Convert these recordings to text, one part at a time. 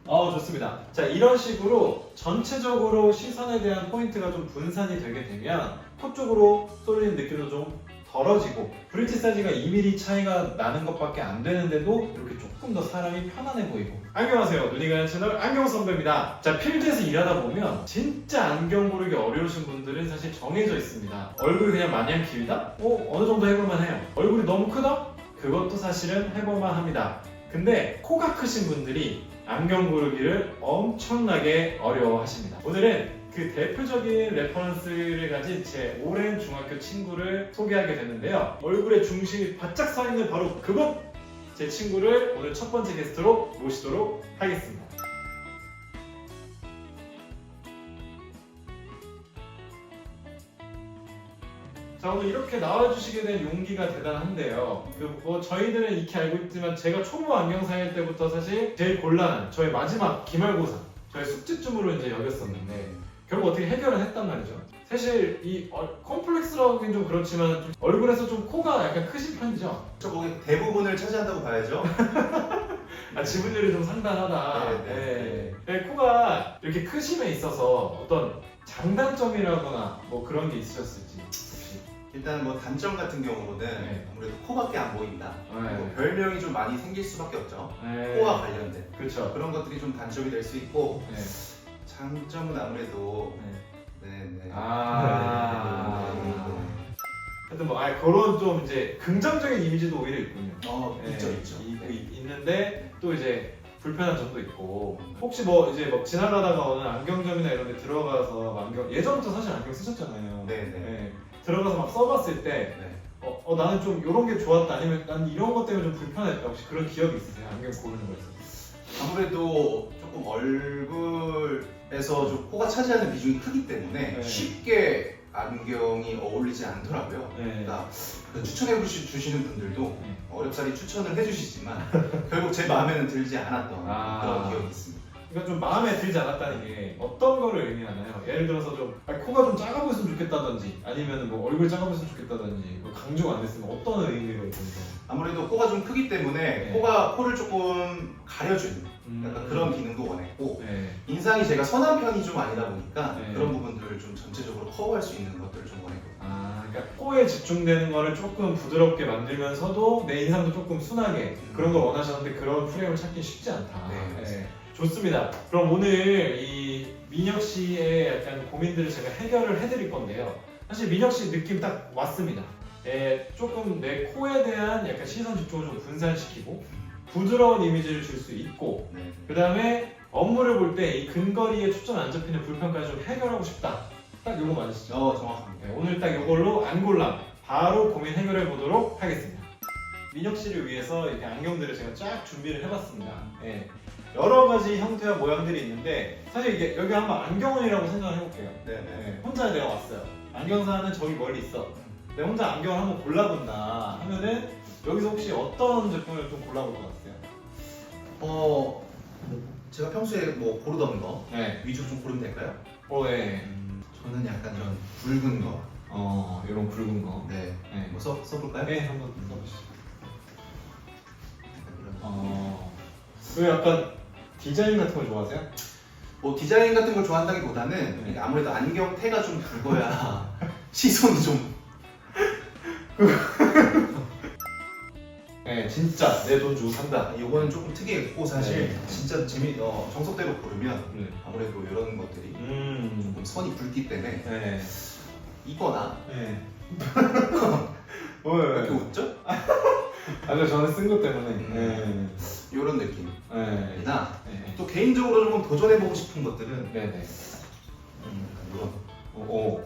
좋습니다. 자, 이런 식으로 전체적으로 시선에 대한 포인트가 좀 분산이 되게 되면 코 쪽으로 쏠리는 느낌도 좀 덜어지고 브릿지 사이즈가 2mm 차이가 나는 것밖에 안 되는데도 이렇게 조금 더 사람이 편안해 보이고. 안녕하세요, 눈이 가는 채널 안경선배입니다. 자, 필드에서 일하다 보면 진짜 안경 고르기 어려우신 분들은 사실 정해져 있습니다. 얼굴이 그냥 마냥 길다? 어느 정도 해볼만 해요. 얼굴이 너무 크다? 그것도 사실은 해볼만 합니다. 근데 코가 크신 분들이 안경 고르기를 엄청나게 어려워하십니다. 오늘은 그 대표적인 레퍼런스를 가진 제 오랜 중학교 친구를 소개하게 되는데요. 얼굴의 중심이 바짝 서 있는 바로 그분! 제 친구를 오늘 첫 번째 게스트로 모시도록 하겠습니다. 자, 오늘 이렇게 나와주시게 된 용기가 대단한데요. 저희들은 익히 알고 있지만 제가 초보 안경사일 때부터 사실 제일 곤란한 저의 마지막 기말고사, 저의 숙제쯤으로 이제 여겼었는데 결국 어떻게 해결을 했단 말이죠. 사실 이 콤플렉스라고 하긴 좀 그렇지만 좀 얼굴에서 좀 코가 약간 크신 편이죠. 저 거기 대부분을 차지한다고 봐야죠. 지분율이 좀 상당하다. 네, 코가 이렇게 크심에 있어서 어떤 장단점이라거나 뭐 그런 게 있으셨을지 혹시? 일단 뭐 단점 같은 경우는 아무래도 코밖에 안 보인다. 그리고 별명이 좀 많이 생길 수밖에 없죠. 코와 관련된 그렇죠. 그런 것들이 좀 단점이 될 수 있고 장점은 아무래도 하여튼 뭐 그런 좀 이제 긍정적인 이미지도 오히려 있군요. 있죠. 있는데 또 이제 불편한 점도 있고. 혹시 뭐 이제 뭐 지나가다가 어느 안경점이나 이런 데 들어가서 안경 예전부터 사실 안경 쓰셨잖아요. 들어가서 막 써봤을 때 나는 좀 이런 게 좋았다, 아니면 난 이런 것 때문에 좀 불편했다, 혹시 그런 기억이 있으세요? 안경 고르는 거에서? 아무래도 조금 얼굴에서 좀 코가 차지하는 비중이 크기 때문에 쉽게 안경이 어울리지 않더라고요. 그러니까 추천해 주시는 분들도 어렵사리 추천을 해주시지만 결국 제 마음에는 들지 않았던 그런 기억이 있습니다. 그러니까 좀 마음에 들지 않았다는 게 어떤 거를 의미하나요? 예를 들어서 좀 코가 좀 작아 보였으면 좋겠다든지, 아니면 뭐 얼굴 작아 보였으면 좋겠다든지, 뭐 강조가 안 됐으면 어떤 의미로 보세요? 아무래도 코가 좀 크기 때문에 코를 조금 가려주는 약간 그런 기능도 원했고, 인상이 제가 선한 편이 좀 아니다 보니까 그런 부분들을 좀 전체적으로 커버할 수 있는 것들을 좀 원했거든요. 그러니까 코에 집중되는 거를 조금 부드럽게 만들면서도 내 인상도 조금 순하게 그런 걸 원하셨는데 그런 프레임을 찾기 쉽지 않다. 좋습니다. 그럼 오늘 이 민혁 씨의 약간 고민들을 제가 해결을 해드릴 건데요. 사실 민혁 씨 느낌 딱 왔습니다. 조금 내 코에 대한 약간 시선 집중을 좀 분산시키고 부드러운 이미지를 줄 수 있고, 그 다음에 업무를 볼 때 이 근거리에 초점이 안 잡히는 불편까지 좀 해결하고 싶다. 딱 요거 맞으시죠? 정확합니다. 오늘 딱 요걸로 안골람 바로 고민 해결해 보도록 하겠습니다. 민혁 씨를 위해서 이렇게 안경들을 제가 쫙 준비를 해봤습니다. 여러 가지 형태와 모양들이 있는데 사실 이게 여기 한번 안경원이라고 생각을 해볼게요. 혼자 내가 왔어요. 안경사는 저기 멀리 있어. 내가 혼자 안경을 한번 골라본다 하면은 여기서 혹시 어떤 제품을 좀 골라볼 것 같아요? 제가 평소에 뭐 고르던 거 위주로 좀 고르면 될까요? 저는 약간 이런 굵은 거. 이런 굵은 거. 뭐 써볼까요? 한번 써보시죠. 약간 왜 약간 디자인 같은 걸 좋아하세요? 뭐 디자인 같은 걸 좋아한다기보다는 아무래도 안경테가 좀 굵어야 시선이 좀 진짜 내 돈 주고 산다. 이거는 조금 특이했고 사실 진짜 정석대로 고르면 아무래도 이런 것들이 조금 선이 굵기 때문에 이거나 왜 이렇게 웃죠? 저는 쓴 것 때문에 이런 느낌이나 또 개인적으로 조금 도전해보고 싶은 것들은 이런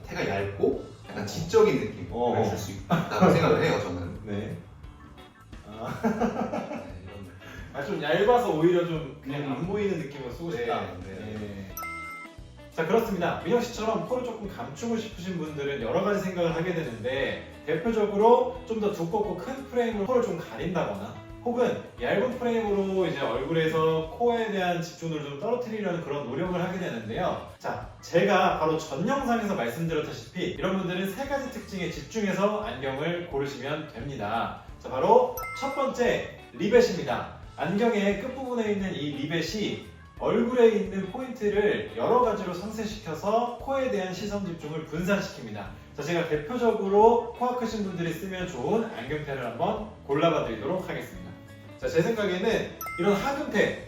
테가 얇고 약간 지적인 느낌을 줄 수 있다고 생각을 해요, 저는. 좀 얇아서 오히려 좀 그냥 안 보이는 느낌으로 쓰고 싶다. 자, 그렇습니다. 민혁 씨처럼 코를 조금 감추고 싶으신 분들은 여러 가지 생각을 하게 되는데, 대표적으로 좀 더 두껍고 큰 프레임으로 코를 좀 가린다거나, 혹은 얇은 프레임으로 이제 얼굴에서 코에 대한 집중도를 좀 떨어뜨리려는 그런 노력을 하게 되는데요. 자, 제가 바로 전 영상에서 말씀드렸다시피 이런 분들은 세 가지 특징에 집중해서 안경을 고르시면 됩니다. 자, 바로 첫 번째, 리벳입니다. 안경의 끝부분에 있는 이 리벳이 얼굴에 있는 포인트를 여러 가지로 상쇄시켜서 코에 대한 시선 집중을 분산시킵니다. 자, 제가 대표적으로 코가 크신 분들이 쓰면 좋은 안경테를 한번 골라봐 드리도록 하겠습니다. 자, 제 생각에는 이런 하금테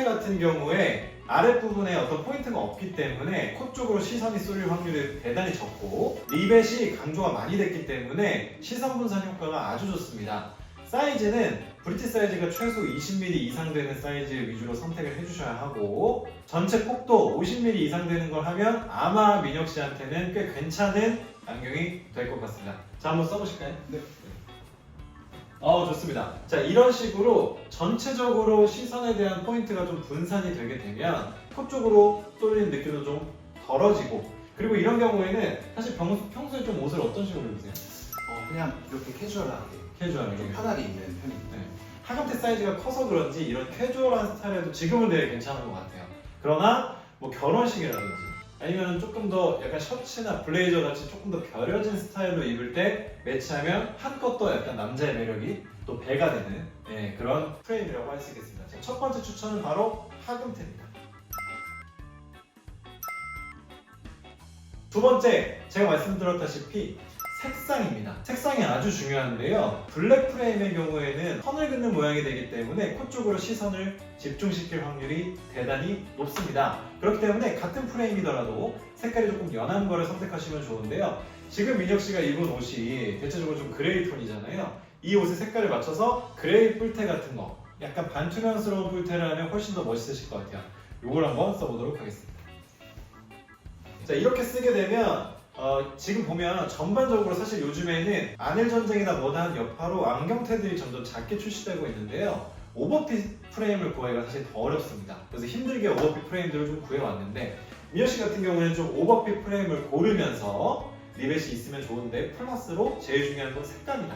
같은 경우에 아랫부분에 어떤 포인트가 없기 때문에 코 쪽으로 시선이 쏠릴 확률이 대단히 적고, 리벳이 강조가 많이 됐기 때문에 시선 분산 효과가 아주 좋습니다. 사이즈는 브릿지 사이즈가 최소 20mm 이상 되는 사이즈 위주로 선택을 해주셔야 하고, 전체 폭도 50mm 이상 되는 걸 하면 아마 민혁 씨한테는 꽤 괜찮은 안경이 될 것 같습니다. 자, 한번 써보실까요? 네. 좋습니다. 자, 이런 식으로 전체적으로 시선에 대한 포인트가 좀 분산이 되게 되면 코 쪽으로 쏠리는 느낌도 좀 덜어지고, 그리고 이런 경우에는 사실 평소에 좀 옷을 어떤 식으로 입으세요? 그냥 이렇게 캐주얼하게 캐주얼하게. 좀 편하게 입는 편입니다. 네. 하금테 사이즈가 커서 그런지 이런 캐주얼한 스타일에도 지금은 되게 괜찮은 것 같아요. 그러나 뭐 결혼식이라든지 아니면 조금 더 약간 셔츠나 블레이저 같이 조금 더 벼려진 스타일로 입을 때 매치하면 한껏 더 약간 남자의 매력이 또 배가 되는 그런 프레임이라고 할 수 있겠습니다. 자, 첫 번째 추천은 바로 하금테입니다. 두 번째, 제가 말씀드렸다시피 색상입니다. 색상이 아주 중요한데요. 블랙 프레임의 경우에는 선을 긋는 모양이 되기 때문에 코 쪽으로 시선을 집중시킬 확률이 대단히 높습니다. 그렇기 때문에 같은 프레임이더라도 색깔이 조금 연한 거를 선택하시면 좋은데요. 지금 민혁 씨가 입은 옷이 대체적으로 좀 그레이 톤이잖아요. 이 옷의 색깔을 맞춰서 그레이 뿔테 같은 거, 약간 반투명스러운 뿔테를 하면 훨씬 더 멋있으실 것 같아요. 이걸 한번 써보도록 하겠습니다. 자, 이렇게 쓰게 되면 지금 보면 전반적으로 사실 요즘에는 안일 전쟁이나 뭐다 한 여파로 안경테들이 점점 작게 출시되고 있는데요. 오버핏 프레임을 구하기가 사실 더 어렵습니다. 그래서 힘들게 오버핏 프레임들을 좀 구해왔는데, 민혁 씨 같은 경우에는 좀 오버핏 프레임을 고르면서 리벳이 있으면 좋은데, 플러스로 제일 중요한 건 색감이다.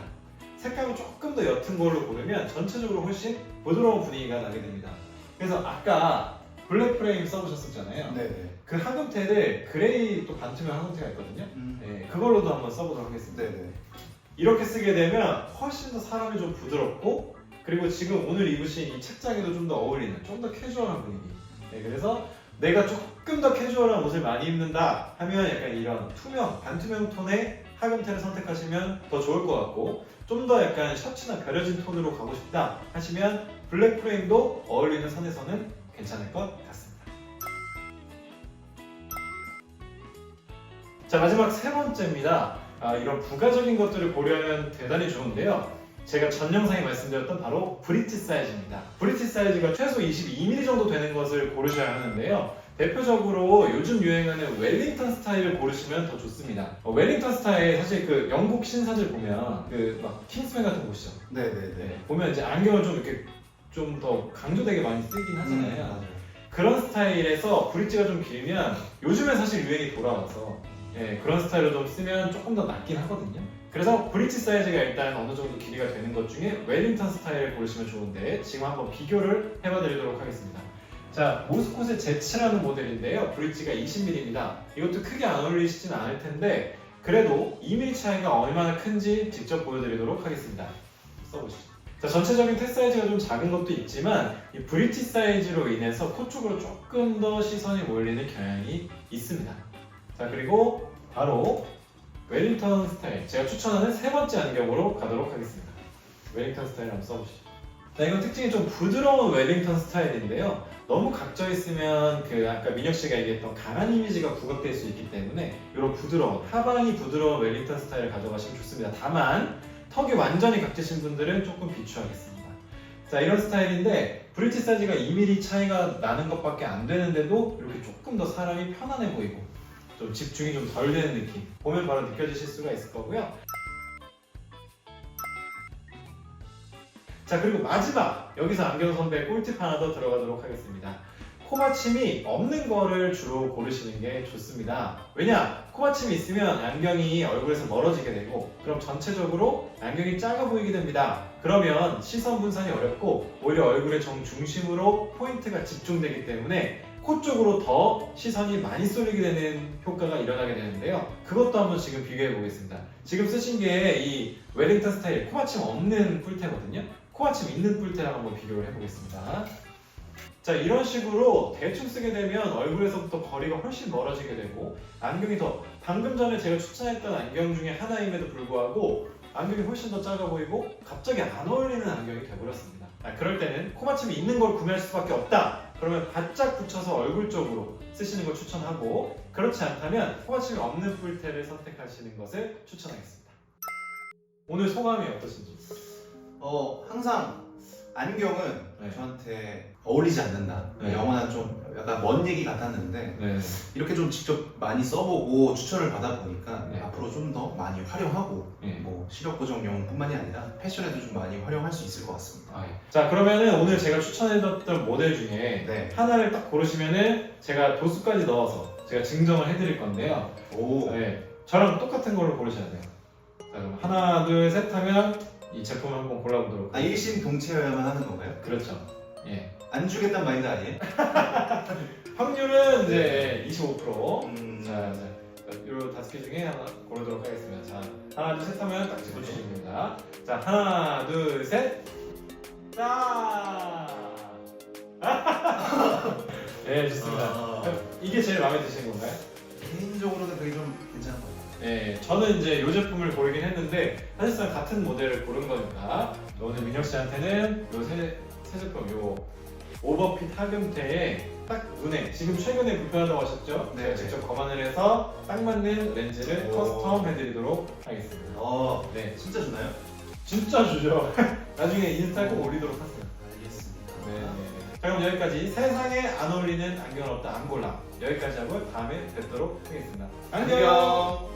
색감이 조금 더 옅은 걸로 고르면 전체적으로 훨씬 부드러운 분위기가 나게 됩니다. 그래서 아까 블랙 프레임 써보셨었잖아요. 네네. 그 하금테를 그레이 또 반투명 하금테가 있거든요. 네, 그걸로도 한번 써보도록 하겠습니다. 네네. 이렇게 쓰게 되면 훨씬 더 사람이 좀 부드럽고, 그리고 지금 오늘 입으신 이 책장에도 좀 더 어울리는, 좀 더 캐주얼한 분위기. 네, 그래서 내가 조금 더 캐주얼한 옷을 많이 입는다 하면 약간 이런 반투명 톤의 하금테를 선택하시면 더 좋을 것 같고, 좀 더 약간 셔츠나 벼려진 톤으로 가고 싶다 하시면 블랙 프레임도 어울리는 선에서는 괜찮을 것 같습니다. 자, 마지막 세 번째입니다. 이런 부가적인 것들을 고려하면 대단히 좋은데요. 제가 전 영상에 말씀드렸던 바로 브릿지 사이즈입니다. 브릿지 사이즈가 최소 22mm 정도 되는 것을 고르셔야 하는데요. 대표적으로 요즘 유행하는 웰링턴 스타일을 고르시면 더 좋습니다. 웰링턴 스타일, 사실 그 영국 신사들 보면 그 막 킹스맨 같은 거 보시죠. 네네네. 보면 이제 안경을 좀 이렇게 좀 더 강조되게 많이 쓰긴 하잖아요. 맞아요. 그런 스타일에서 브릿지가 좀 길면 요즘엔 사실 유행이 돌아와서 그런 스타일로 좀 쓰면 조금 더 낫긴 하거든요. 그래서 브릿지 사이즈가 일단 어느 정도 길이가 되는 것 중에 웰링턴 스타일을 고르시면 좋은데, 지금 한번 비교를 해봐 드리도록 하겠습니다. 자, 모스콧의 Z7라는 모델인데요. 브릿지가 20mm입니다. 이것도 크게 안 어울리시진 않을 텐데, 그래도 2mm 차이가 얼마나 큰지 직접 보여드리도록 하겠습니다. 써보시죠. 자, 전체적인 테 사이즈가 좀 작은 것도 있지만 이 브릿지 사이즈로 인해서 코 쪽으로 조금 더 시선이 몰리는 경향이 있습니다. 자, 그리고 바로 웰링턴 스타일, 제가 추천하는 세 번째 안경으로 가도록 하겠습니다. 웰링턴 스타일 한번 써보시죠. 자, 이건 특징이 좀 부드러운 웰링턴 스타일인데요. 너무 각져 있으면 그 아까 민혁 씨가 얘기했던 강한 이미지가 부각될 수 있기 때문에 이런 부드러운, 하방이 부드러운 웰링턴 스타일을 가져가시면 좋습니다. 다만 턱이 완전히 각지신 분들은 조금 비추하겠습니다. 자, 이런 스타일인데 브릿지 사이즈가 2mm 차이가 나는 것밖에 안 되는데도 이렇게 조금 더 사람이 편안해 보이고 좀 집중이 좀 덜 되는 느낌, 보면 바로 느껴지실 수가 있을 거고요. 자, 그리고 마지막, 여기서 안경 선배 꿀팁 하나 더 들어가도록 하겠습니다. 코받침이 없는 거를 주로 고르시는 게 좋습니다. 왜냐? 코받침이 있으면 안경이 얼굴에서 멀어지게 되고, 그럼 전체적으로 안경이 작아 보이게 됩니다. 그러면 시선 분산이 어렵고 오히려 얼굴의 정중심으로 포인트가 집중되기 때문에 코 쪽으로 더 시선이 많이 쏠리게 되는 효과가 일어나게 되는데요. 그것도 한번 지금 비교해 보겠습니다. 지금 쓰신 게 이 웰링턴 스타일 코받침 없는 뿔테거든요. 코받침 있는 뿔테랑 한번 비교를 해보겠습니다. 자, 이런 식으로 대충 쓰게 되면 얼굴에서부터 거리가 훨씬 멀어지게 되고 안경이 더 방금 전에 제가 추천했던 안경 중에 하나임에도 불구하고 안경이 훨씬 더 작아 보이고 갑자기 안 어울리는 안경이 돼버렸습니다. 그럴 때는 코받침이 있는 걸 구매할 수밖에 없다. 그러면 바짝 붙여서 얼굴 쪽으로 쓰시는 걸 추천하고 그렇지 않다면 코받침이 없는 뿔테를 선택하시는 것을 추천하겠습니다. 오늘 소감이 어떠신지? 항상 안경은 네. 저한테 어울리지 않는다. 네. 영원한 좀 약간 먼 얘기 같았는데 네. 이렇게 좀 직접 많이 써보고 추천을 받아보니까 네. 앞으로 좀 더 많이 활용하고 네. 뭐 시력 보정용뿐만이 아니라 패션에도 좀 많이 활용할 수 있을 것 같습니다. 자, 그러면은 오늘 제가 추천해드렸던 모델 중에 네. 하나를 딱 고르시면은 제가 도수까지 넣어서 제가 증정을 해드릴 건데요. 오. 네, 저랑 똑같은 걸로 고르셔야 돼요. 자, 그럼 하나, 둘, 셋 하면 이 제품을 한번 골라보도록. 일심동체여야만 하는 건가요? 그렇죠. 예. 안 주겠단 마인드 아니에요? 확률은 이제 25%. 음. 자, 요 5개 중에 하나 고르도록 하겠습니다. 자, 하나, 둘, 셋 하면 딱 집어주시면 됩니다. 자, 하나, 둘, 셋. 짠! 네, 좋습니다. 이게 제일 마음에 드시는 건가요? 개인적으로는 되게 좀 괜찮은 것 같아요. 네, 저는 이제 이 제품을 고르긴 했는데 사실상 같은 모델을 고른 거니까 오늘 민혁 씨한테는 요 세 제품, 요 오버핏 하금테에 딱 눈에 지금 최근에 불편하다고 하셨죠? 네, 제가 직접 검안을 해서 딱 맞는 렌즈를 오. 커스텀 해드리도록 하겠습니다. 네, 진짜 주나요? 진짜 주죠. 나중에 인스타에 꼭 올리도록 하세요. 알겠습니다. 네. 자, 그럼 여기까지 세상에 안 어울리는 안경은 없다, 안 골라. 여기까지 하고 다음에 뵙도록 하겠습니다. 안녕! 안녕.